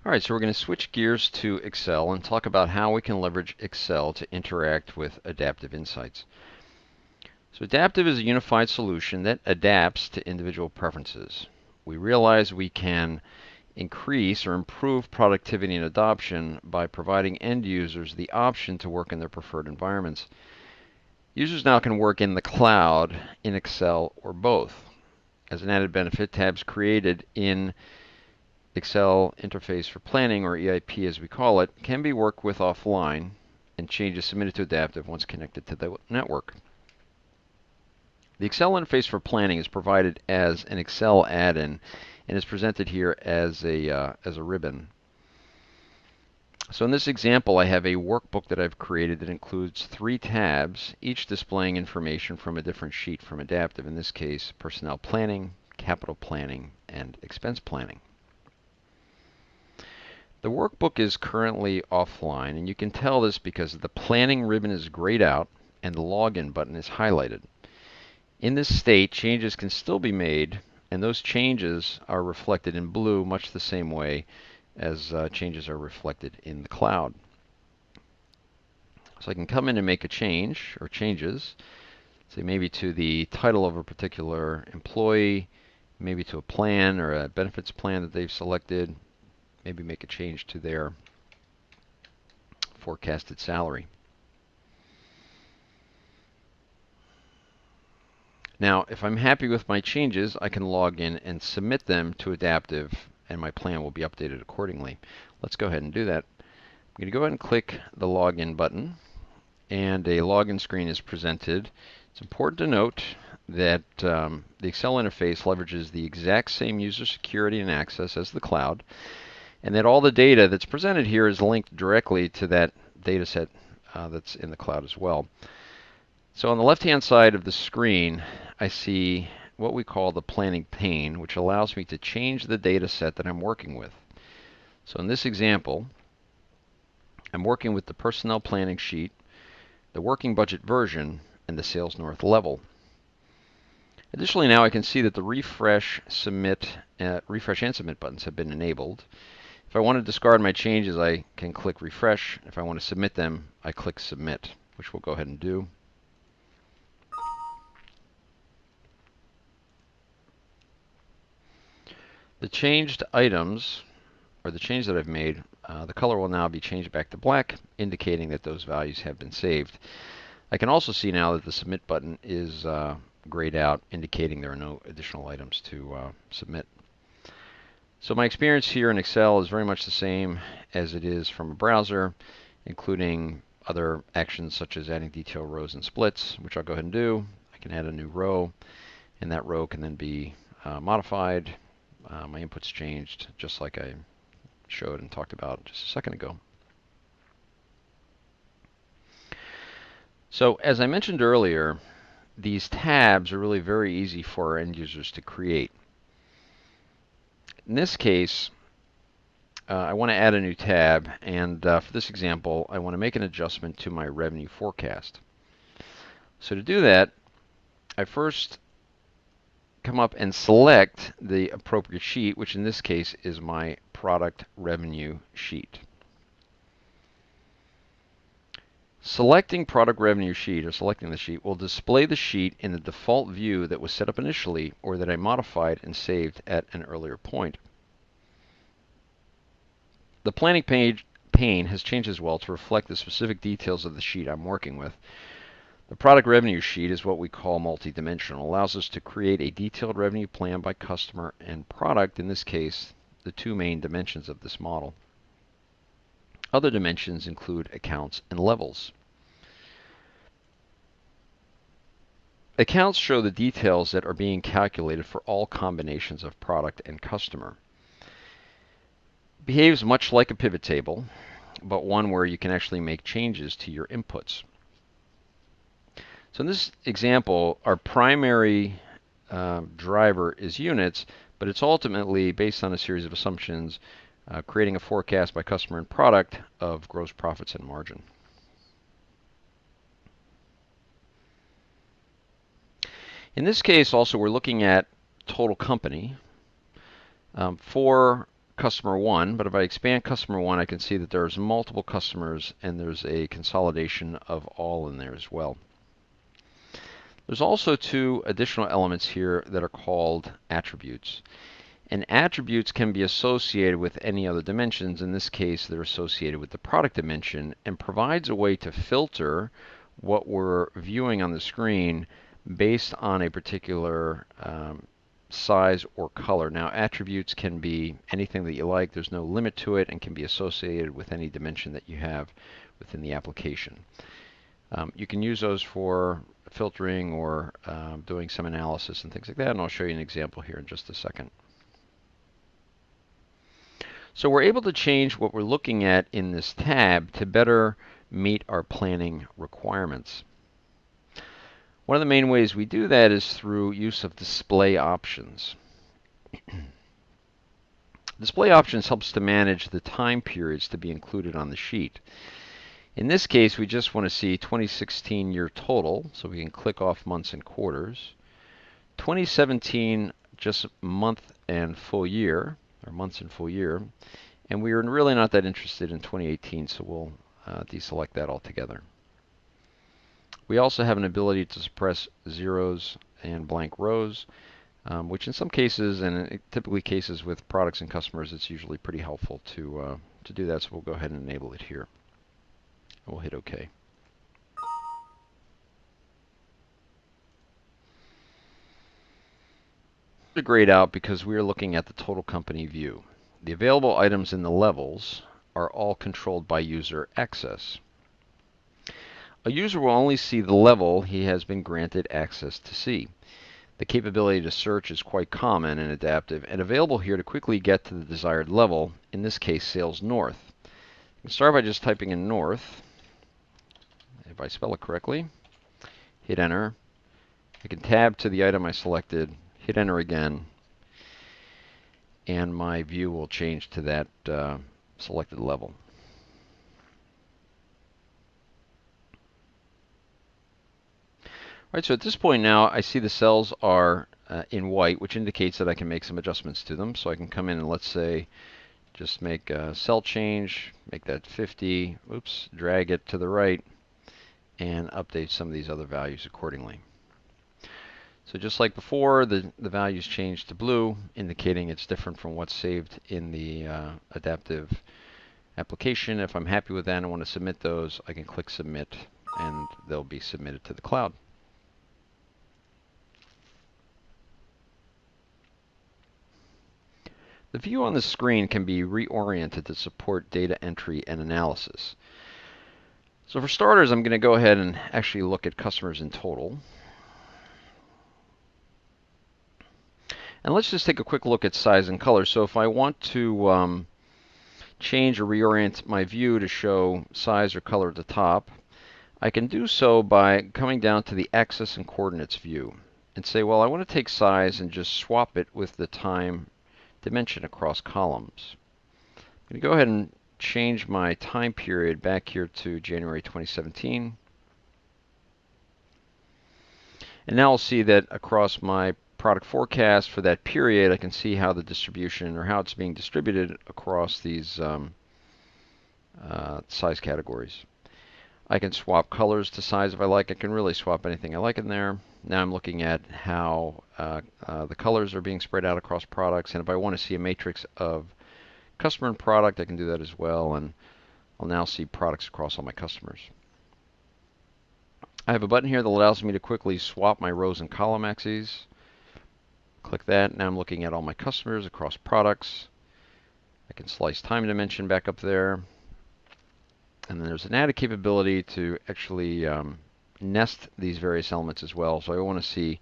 All right, so we're going to switch gears to Excel and talk about how we can leverage Excel to interact with adaptive insights. So adaptive is a unified solution that adapts to individual preferences. We realize we can increase or improve productivity and adoption by providing end users the option to work in their preferred environments. Users now can work in the cloud, in Excel, or both. As an added benefit, tabs created in Excel interface for planning, or EIP as we call it, can be worked with offline, and changes submitted to adaptive once connected to the network. The Excel interface for planning is provided as an Excel add-in and is presented here as a ribbon. So in this example, I have a workbook that I've created that includes 3 tabs, each displaying information from a different sheet from adaptive. In this case, personnel planning, capital planning, and expense planning. The workbook is currently offline, and you can tell this because the planning ribbon is grayed out and the login button is highlighted. In this state, changes can still be made, and those changes are reflected in blue much the same way as changes are reflected in the cloud. So I can come in and make a change or changes, say maybe to the title of a particular employee, maybe to a plan or a benefits plan that they've selected, maybe make a change to their forecasted salary. Now, if I'm happy with my changes, I can log in and submit them to Adaptive, and my plan will be updated accordingly. Let's go ahead and do that. I'm going to go ahead and click the Login button, and a login screen is presented. It's important to note that the Excel interface leverages the exact same user security and access as the cloud, and that all the data that's presented here is linked directly to that data set that's in the cloud as well. So on the left-hand side of the screen, I see what we call the planning pane, which allows me to change the data set that I'm working with. So in this example, I'm working with the personnel planning sheet, the working budget version, and the Sales North level. Additionally, now I can see that the refresh and submit buttons have been enabled. If I want to discard my changes, I can click refresh. If I want to submit them, I click submit, which we'll go ahead and do. The changed items, or the change that I've made, the color will now be changed back to black, indicating that those values have been saved. I can also see now that the submit button is grayed out, indicating there are no additional items to submit. So my experience here in Excel is very much the same as it is from a browser, including other actions such as adding detail rows and splits, which I'll go ahead and do. I can add a new row, and that row can then be modified. My input's changed just like I showed and talked about just a second ago. So as I mentioned earlier, these tabs are really very easy for our end users to create. In this case, I want to add a new tab, and for this example, I want to make an adjustment to my revenue forecast. So to do that, I first come up and select the appropriate sheet, which in this case is my product revenue sheet. Selecting product revenue sheet, or selecting the sheet, will display the sheet in the default view that was set up initially or that I modified and saved at an earlier point. The planning pane has changed as well to reflect the specific details of the sheet I'm working with. The product revenue sheet is what we call multidimensional. It allows us to create a detailed revenue plan by customer and product, in this case, the 2 main dimensions of this model. Other dimensions include accounts and levels. Accounts show the details that are being calculated for all combinations of product and customer. It behaves much like a pivot table, but one where you can actually make changes to your inputs. So in this example, our primary driver is units, but it's ultimately based on a series of assumptions, creating a forecast by customer and product of gross profits and margin. In this case, also, we're looking at total company. For customer 1, but if I expand customer 1, I can see that there's multiple customers and there's a consolidation of all in there as well. There's also two additional elements here that are called attributes. And attributes can be associated with any other dimensions. In this case, they're associated with the product dimension and provides a way to filter what we're viewing on the screen based on a particular size or color. Now, attributes can be anything that you like. There's no limit to it and can be associated with any dimension that you have within the application. You can use those for filtering or doing some analysis and things like that, and I'll show you an example here in just a second. So we're able to change what we're looking at in this tab to better meet our planning requirements. One of the main ways we do that is through use of display options. Display options helps to manage the time periods to be included on the sheet. In this case, we just want to see 2016 year total, so we can click off months and quarters. 2017, just month and full year, or months and full year. And we are really not that interested in 2018, so we'll deselect that altogether. We also have an ability to suppress zeros and blank rows, which in some cases, and typically cases with products and customers, it's usually pretty helpful to do that. So we'll go ahead and enable it here. We'll hit OK. To grayed out because we are looking at the total company view. The available items in the levels are all controlled by user access. A user will only see the level he has been granted access to see. The capability to search is quite common and adaptive and available here to quickly get to the desired level, in this case sales north. You can start by just typing in north. If I spell it correctly, hit enter. I can tab to the item I selected, hit enter again, and my view will change to that selected level. All right, so at this point now, I see the cells are in white, which indicates that I can make some adjustments to them. So I can come in and let's say just make a cell change, make that 50, oops, drag it to the right, and update some of these other values accordingly. So just like before, the values change to blue, indicating it's different from what's saved in the adaptive application. If I'm happy with that and I want to submit those, I can click submit and they'll be submitted to the cloud. The view on the screen can be reoriented to support data entry and analysis. So for starters, I'm going to go ahead and actually look at customers in total. And let's just take a quick look at size and color. So if I want to change or reorient my view to show size or color at the top, I can do so by coming down to the axis and coordinates view and say, well, I want to take size and just swap it with the time dimension across columns. I'm going to go ahead and change my time period back here to January 2017. And now I'll see that across my product forecast for that period, I can see how the distribution or how it's being distributed across these size categories. I can swap colors to size if I like. I can really swap anything I like in there. Now I'm looking at how the colors are being spread out across products, and if I want to see a matrix of customer and product, I can do that as well, and I'll now see products across all my customers. I have a button here that allows me to quickly swap my rows and column axes. Click that. Now I'm looking at all my customers across products. I can slice time dimension back up there. And then there's an added capability to actually nest these various elements as well. So I want to see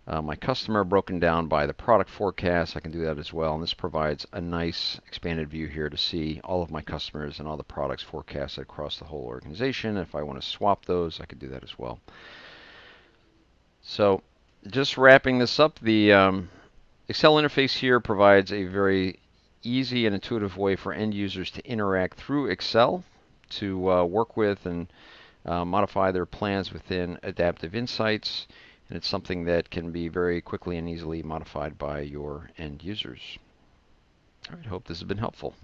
my customer broken down by the product forecast. I can do that as well. And this provides a nice expanded view here to see all of my customers and all the products forecasted across the whole organization. If I want to swap those, I can do that as well. So just wrapping this up, the Excel interface here provides a very easy and intuitive way for end users to interact through Excel to work with and modify their plans within Adaptive Insights. And it's something that can be very quickly and easily modified by your end users. All right, hope this has been helpful.